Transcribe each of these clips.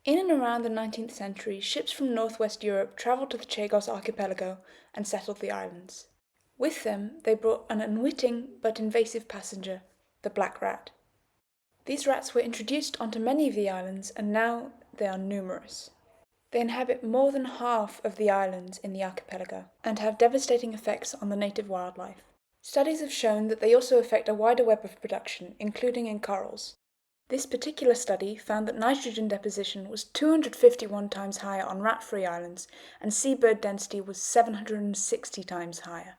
In and around the 19th century, ships from northwest Europe travelled to the Chagos archipelago and settled the islands. With them, they brought an unwitting but invasive passenger, the black rat. These rats were introduced onto many of the islands, and now they are numerous. They inhabit more than half of the islands in the archipelago and have devastating effects on the native wildlife. Studies have shown that they also affect a wider web of production, including in corals. This particular study found that nitrogen deposition was 251 times higher on rat-free islands, and seabird density was 760 times higher.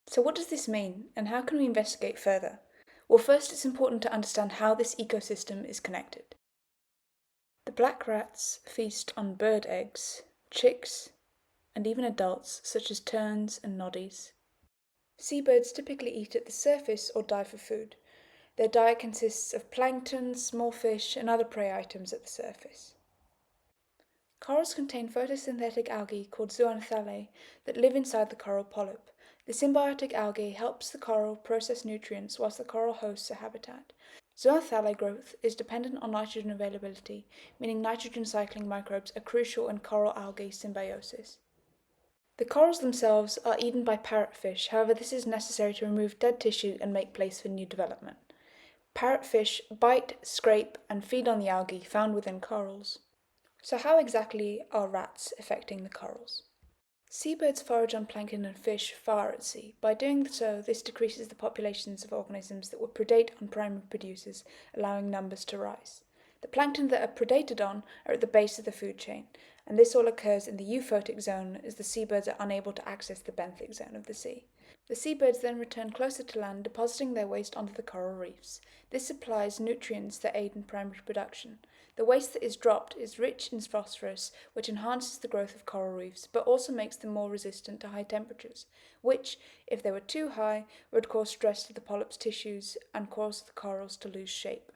So what does this mean, and how can we investigate further? Well, first it's important to understand how this ecosystem is connected. The black rats feast on bird eggs, chicks, and even adults such as terns and noddies. Seabirds typically eat at the surface or dive for food. Their diet consists of plankton, small fish, and other prey items at the surface. Corals contain photosynthetic algae called zooxanthellae that live inside the coral polyp. The symbiotic algae helps the coral process nutrients whilst the coral hosts a habitat. Zooxanthellae growth is dependent on nitrogen availability, meaning nitrogen cycling microbes are crucial in coral algae symbiosis. The corals themselves are eaten by parrotfish, however this is necessary to remove dead tissue and make place for new development. Parrotfish bite, scrape, and feed on the algae found within corals. So how exactly are rats affecting the corals? Seabirds forage on plankton and fish far at sea. By doing so, this decreases the populations of organisms that would predate on primary producers, allowing numbers to rise. The plankton that are predated on are at the base of the food chain, and this all occurs in the euphotic zone as the seabirds are unable to access the benthic zone of the sea. The seabirds then return closer to land, depositing their waste onto the coral reefs. This supplies nutrients that aid in primary production. The waste that is dropped is rich in phosphorus, which enhances the growth of coral reefs, but also makes them more resistant to high temperatures, which, if they were too high, would cause stress to the polyp's tissues and cause the corals to lose shape.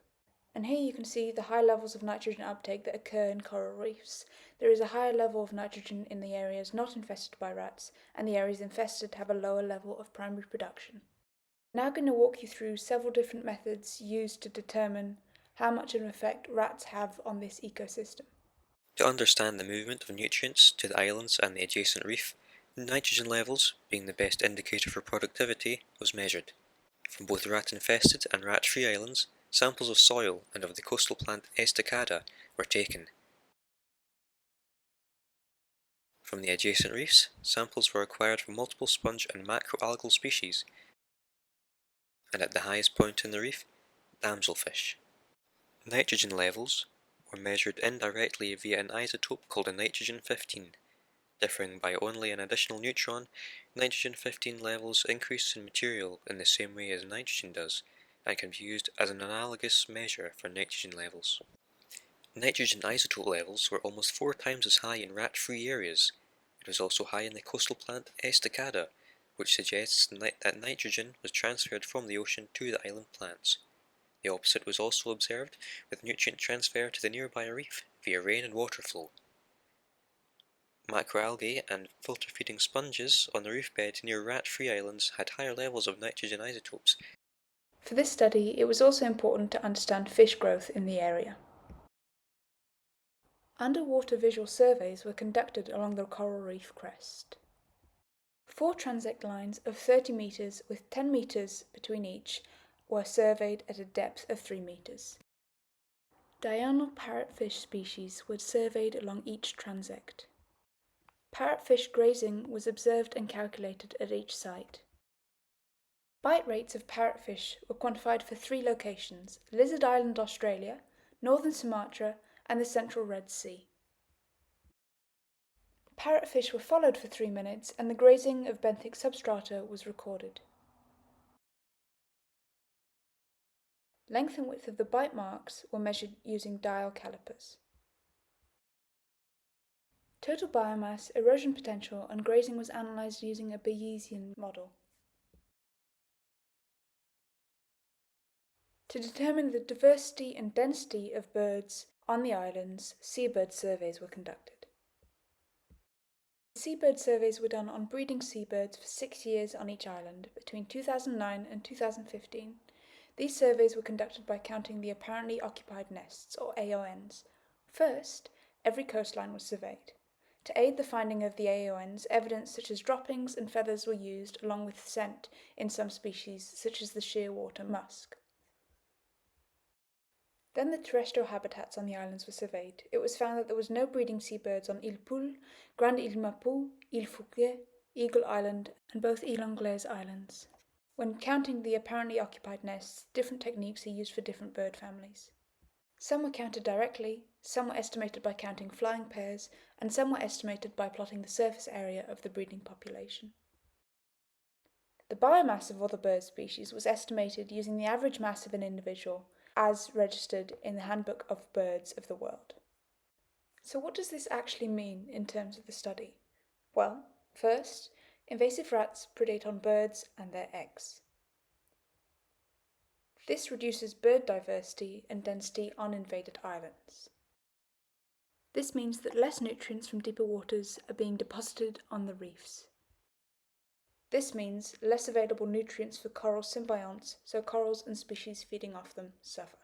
And here you can see the high levels of nitrogen uptake that occur in coral reefs. There is a higher level of nitrogen in the areas not infested by rats, and the areas infested have a lower level of primary production. I'm now going to walk you through several different methods used to determine how much of an effect rats have on this ecosystem. To understand the movement of nutrients to the islands and the adjacent reef, nitrogen levels, being the best indicator for productivity, was measured. From both rat-infested and rat-free islands, samples of soil and of the coastal plant Estacada were taken. From the adjacent reefs, samples were acquired from multiple sponge and macroalgal species, and at the highest point in the reef, damselfish. Nitrogen levels were measured indirectly via an isotope called a nitrogen-15. Differing by only an additional neutron, nitrogen-15 levels increase in material in the same way as nitrogen does, and can be used as an analogous measure for nitrogen levels. Nitrogen isotope levels were almost 4 times as high in rat-free areas. It was also high in the coastal plant Estacada, which suggests that nitrogen was transferred from the ocean to the island plants. The opposite was also observed, with nutrient transfer to the nearby reef via rain and water flow. Macroalgae and filter-feeding sponges on the reef bed near rat-free islands had higher levels of nitrogen isotopes. For this study, it was also important to understand fish growth in the area. Underwater visual surveys were conducted along the coral reef crest. 4 transect lines of 30 metres with 10 metres between each were surveyed at a depth of 3 metres. Diurnal parrotfish species were surveyed along each transect. Parrotfish grazing was observed and calculated at each site. Bite rates of parrotfish were quantified for 3 locations: Lizard Island, Australia, northern Sumatra, and the central Red Sea. Parrotfish were followed for 3 minutes, and the grazing of benthic substrata was recorded. Length and width of the bite marks were measured using dial calipers. Total biomass, erosion potential, and grazing was analysed using a Bayesian model. To determine the diversity and density of birds on the islands, seabird surveys were conducted. Seabird surveys were done on breeding seabirds for 6 years on each island, between 2009 and 2015. These surveys were conducted by counting the apparently occupied nests, or AONs. First, every coastline was surveyed. To aid the finding of the AONs, evidence such as droppings and feathers were used, along with scent in some species, such as the shearwater musk. Then the terrestrial habitats on the islands were surveyed. It was found that there was no breeding seabirds on Île Poule, Grande Île Mapou, Île Fouquet, Eagle Island, and both Île Anglaise Islands. When counting the apparently occupied nests, different techniques are used for different bird families. Some were counted directly, some were estimated by counting flying pairs, and some were estimated by plotting the surface area of the breeding population. The biomass of all the bird species was estimated using the average mass of an individual, as registered in the Handbook of Birds of the World. So what does this actually mean in terms of the study? Well, first, invasive rats predate on birds and their eggs. This reduces bird diversity and density on invaded islands. This means that less nutrients from deeper waters are being deposited on the reefs. This means less available nutrients for coral symbionts, so corals and species feeding off them suffer.